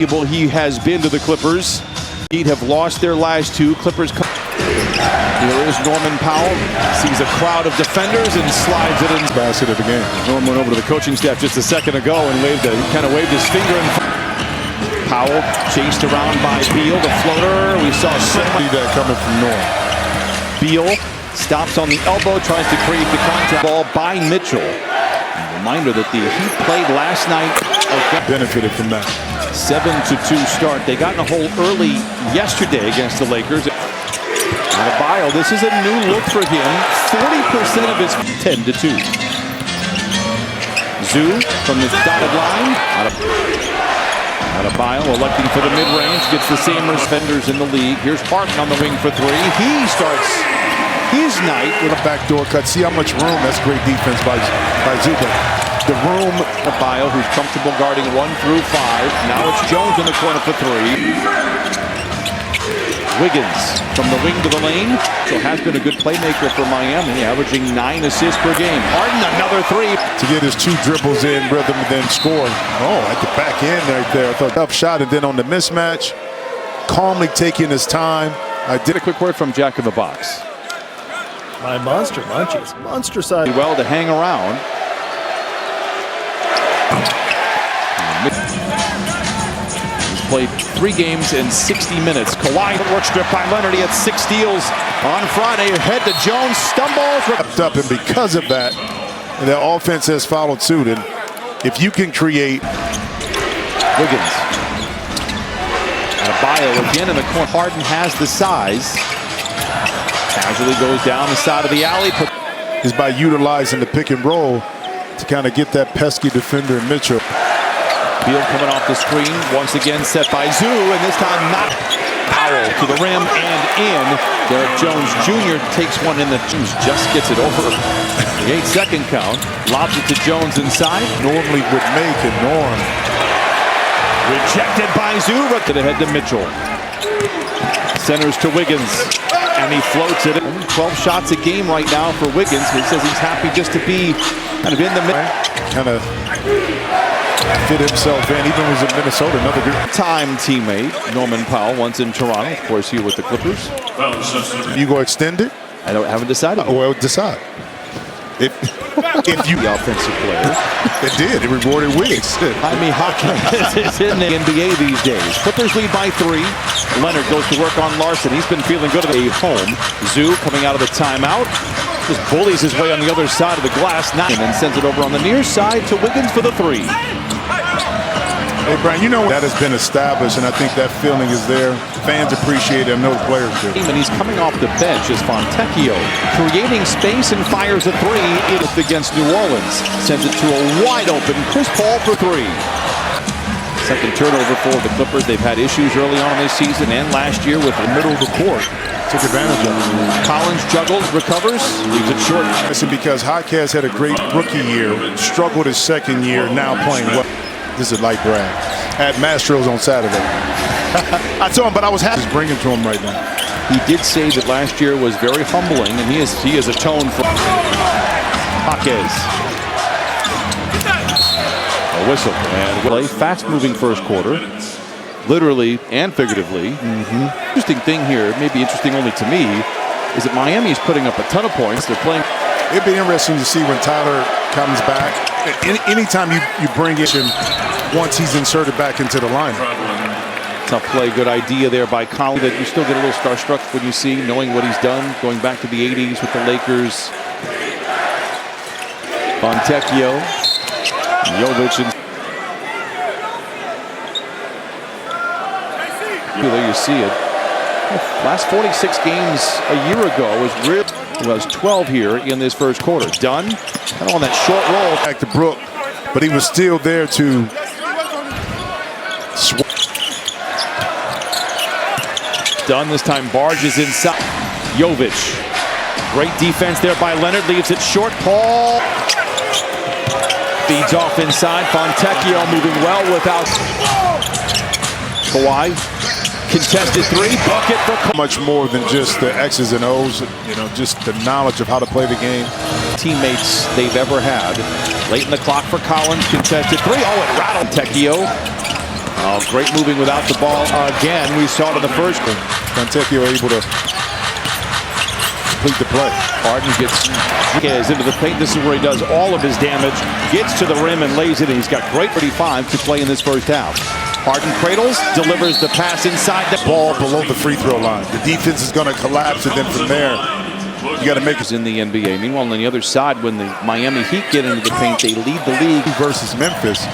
He has been to the Clippers. He'd have lost their last two. Clippers. Here is Norman Powell. Sees a crowd of defenders and slides it in. Basket of the game. Norman went over to the coaching staff just a second ago and kind of waved his finger. Powell chased around by Beal, the floater. We saw so much that coming from Norm. Beal stops on the elbow, tries to create the contact ball by Mitchell. A reminder that the Heat played last night. Benefited from that. 7-2 start. They got in a hole early yesterday against the Lakers. Adebayo, this is a new look for him. 40% of his 10-2. Zoo from the dotted line. Adebayo electing for the mid-range. Gets the same defenders in the league. Here's Harden on the wing for three. He starts his night with a backdoor cut. See how much room. That's great defense by Zoo. The room, Adebayo, who's comfortable guarding 1 through 5. Now it's Jones in the corner for three. Wiggins from the wing to the lane. So has been a good playmaker for Miami, averaging 9 assists per game. Harden, another three. To get his 2 dribbles in rather than score. Oh, at the back end right there. I thought tough shot, and then on the mismatch, calmly taking his time. I did a quick word from Jack in the Box. My monster munchies. Monster side. Well to hang around. He's played 3 games in 60 minutes. Kawhi work strip by Leonard. He had 6 steals on Friday. Head to Jones, stumbles. Up, and because of that, the offense has followed suit. And if you can create. Wiggins. Adebayo again in the corner. Harden has the size. Casually goes down the side of the alley. Is by utilizing the pick and roll to kind of get that pesky defender in Mitchell. Beal coming off the screen, once again set by Zoo, and this time not Powell to the rim and in. Derek Jones Jr. takes one in the Jones just gets it over the 8-second count. Lobs it to Jones inside. Normally would make it Norm. Rejected by Zoo. To the head to Mitchell. Centers to Wiggins. And he floats it. 12 shots a game right now for Wiggins. He says he's happy just to be kind of in the middle. Kind of fit himself in. Even was in Minnesota. Another good time teammate, Norman Powell, once in Toronto. Of course, here with the Clippers. You go extend it? Haven't decided. Well, decide. If you the offensive player. It did. It rewarded Wiggins. I mean, hockey is in the NBA these days. Clippers lead by 3. Leonard goes to work on Larson. He's been feeling good at a home. Zoo coming out of the timeout. Just bullies his way on the other side of the glass. And then sends it over on the near side to Wiggins for the 3. Hey, Brian, you know that has been established, and I think that feeling is there. Fans appreciate it. I know the players do. And he's coming off the bench as Fontecchio, creating space and fires a 3 against New Orleans. Sends it to a wide-open Chris Paul for 3. Second turnover for the Clippers. They've had issues early on this season and last year with the middle of the court. Took advantage of it. Collins juggles, recovers, leaves it short. Listen, because Jaquez had a great rookie year, struggled his second year, now playing well. This is light brag. At Mastro's on Saturday. I saw him, but I was happy. Just bringing to him right now. He did say that last year was very humbling, and he is a tone for Jaquez. A whistle and play. Fast-moving first quarter, literally and figuratively. Interesting thing here, maybe interesting only to me, is that Miami is putting up a ton of points. They're playing. It'd be interesting to see when Tyler comes back. Anytime you bring him once he's inserted back into the lineup. Tough play, good idea there by Collins. That you still get a little starstruck when you see, knowing what he's done, going back to the 80s with the Lakers. Fontecchio, Jovic, and there you see it. Last 46 games a year ago was 12 here in this first quarter. Dunn, and on that short roll. Back to Brook, but he was still there to Dunn this time barges inside. Jovic, great defense there by Leonard, leaves it short. Paul feeds off inside. Fontecchio moving well without Kawhi. Contested 3, bucket for much more than just the X's and O's, you know, just the knowledge of how to play the game. Teammates they've ever had. Late in the clock for Collins, contested 3. Oh, it rattled Fontecchio. Oh, great moving without the ball again. We saw it in the first. Fontecchio able to complete the play. Harden gets into the paint. This is where he does all of his damage. Gets to the rim and lays it in. He's got great 35 to play in this first half. Harden cradles, delivers the pass inside the ball below the free throw line. The defense is going to collapse, and then from there, you got to make it. In the NBA. Meanwhile, on the other side, when the Miami Heat get into the paint, they lead the league. Versus Memphis.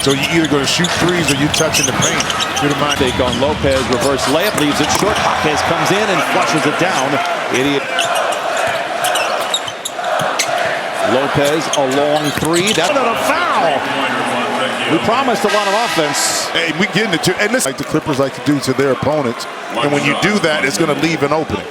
So you're either going to shoot threes or you touching the paint. Take on Lopez, reverse layup, leaves it short. Lopez comes in and flushes it down. Idiot. Lopez, a long three. That's not a foul. We promised a lot of offense. Hey, we getting it too. And listen, like the Clippers like to do to their opponents. And when you do that, it's going to leave an opening.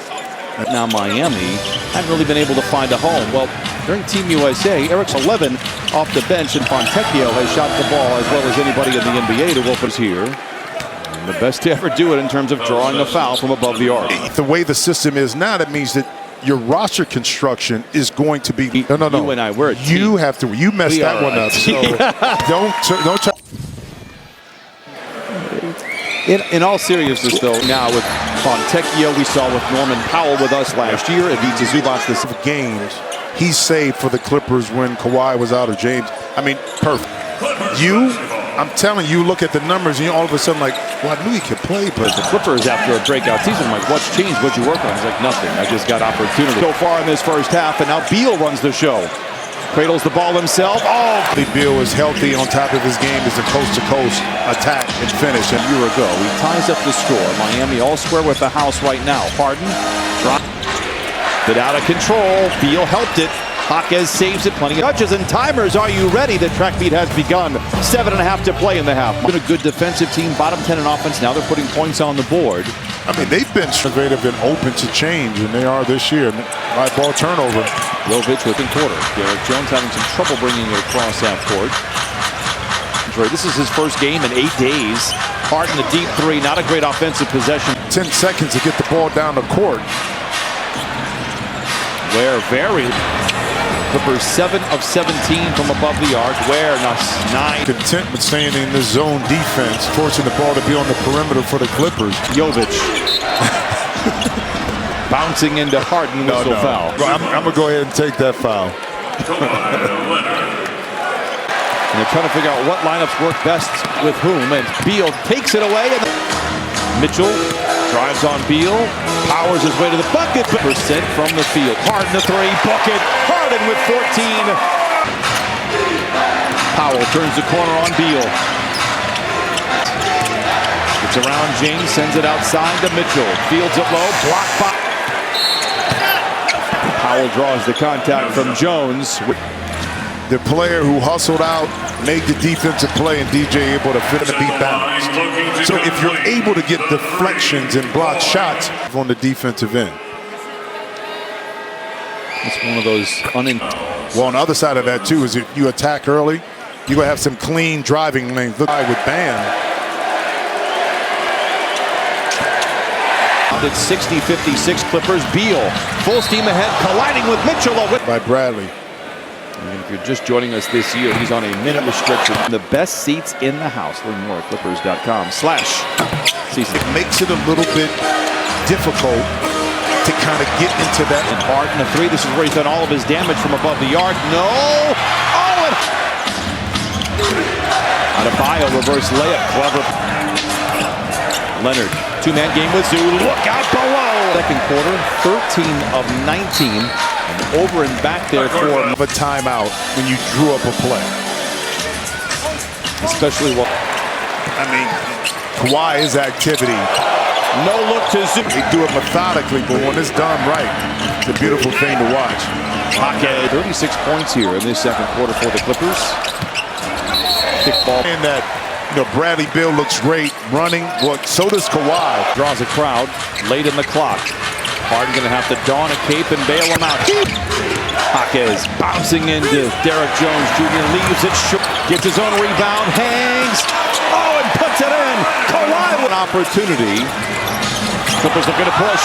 Now Miami hadn't really been able to find a home. Well, during Team USA, Eric's 11 off the bench, and Fontecchio has shot the ball as well as anybody in the NBA to whoop us here. And the best to ever do it in terms of drawing a foul from above the arc. The way the system is now, that means that your roster construction is going to be no. You and I, we're a team. You have to. You messed that one up. So don't try. In all seriousness, though, now with Fontecchio, we saw with Norman Powell with us last year. Ivica Zubac, this games he saved for the Clippers when Kawhi was out, or James. I mean, perfect. I'm telling you, look at the numbers, and you all of a sudden like, well, I knew he could play, but the Clippers after a breakout season, like, what's changed? What'd you work on? He's like, nothing. I just got opportunity. So far in this first half, and now Beal runs the show. Cradles the ball himself. Oh! Beal is healthy. On top of his game is the coast-to-coast attack and finish a year ago. He ties up the score. Miami all square with the house right now. Harden dropped it out of control. Beal helped it. Jaquez saves it. Plenty of touches and timers. Are you ready? The track meet has begun. 7.5 to play in the half. Been a good defensive team. Bottom 10 in offense. Now they're putting points on the board. I mean, they've been innovative and open to change, and they are this year. Right ball turnover. Jovic within quarter. Derek Jones having some trouble bringing it across half court. This is his first game in 8 days. Harden the deep three. Not a great offensive possession. 10 seconds to get the ball down the court. Where very. Clippers 7 of 17 from above the arc. Where 9. Content with staying in the zone defense, forcing the ball to be on the perimeter for the Clippers. Jovic. Bouncing into Harden. No. Foul. I'm going to go ahead and take that foul. And they're trying to figure out what lineups work best with whom. And Beal takes it away. And Mitchell drives on Beal. Powers his way to the bucket. Percent from the field. Harden the three. Bucket. Harden with 14. Powell turns the corner on Beal. It's around James. Sends it outside to Mitchell. Fields it low. Blocked by. Powell draws the contact from Jones. The player who hustled out, made the defensive play, and DJ able to fit in the beat balanced. So if you're able to get deflections and block shots on the defensive end. It's one of those Well, on the other side of that, too, is if you attack early, you're going to have some clean driving lanes. Look with Bam. It's 60-56 Clippers. Beal full steam ahead, colliding with Mitchell. By Bradley. And if you're just joining us this year, he's on a minute restriction. The best seats in the house. Learn more at clippers.com/season. It makes it a little bit difficult to kind of get into that. And Harden a three. This is where he's done all of his damage from above the arc. No. Oh, and Adebayo reverse layup. Clever. Leonard. Two-man game with Zoo. Look out below. Second quarter, 13 of 19. And over and back there for a timeout when you drew up a play. Especially what Kawhi's activity. No look to Zoo. They do it methodically, but when it's done right, it's a beautiful thing to watch. Jaquez, 36 points here in this second quarter for the Clippers. Kickball. And that, Bradley Beal looks great running. Well, so does Kawhi. Draws a crowd late in the clock. Harden going to have to don a cape and bail him out. Jaquez bouncing into Derek Jones Jr. Leaves it short. Gets his own rebound. Hangs. Oh, and puts it in. Kawhi with an opportunity. Clippers looking to push.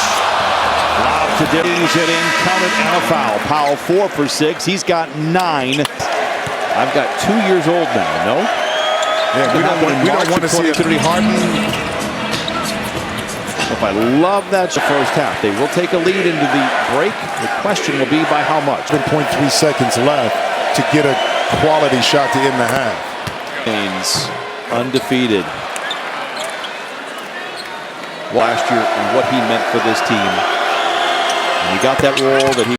Lob to Davies it in. Counted and a foul. Powell 4 for 6. He's got 9. I've got 2 years old now, no? Yeah, we don't want to see it. Harden. If I love that the first half, they will take a lead into the break. The question will be by how much. 1.3 seconds left to get a quality shot to end the half. Haynes undefeated last year and what he meant for this team. And he got that role that he